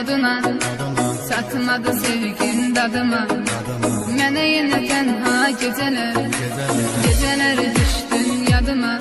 oduna, satmadı sevgin dadıma. Mene yine tenha geceler, geceler düştün yadıma.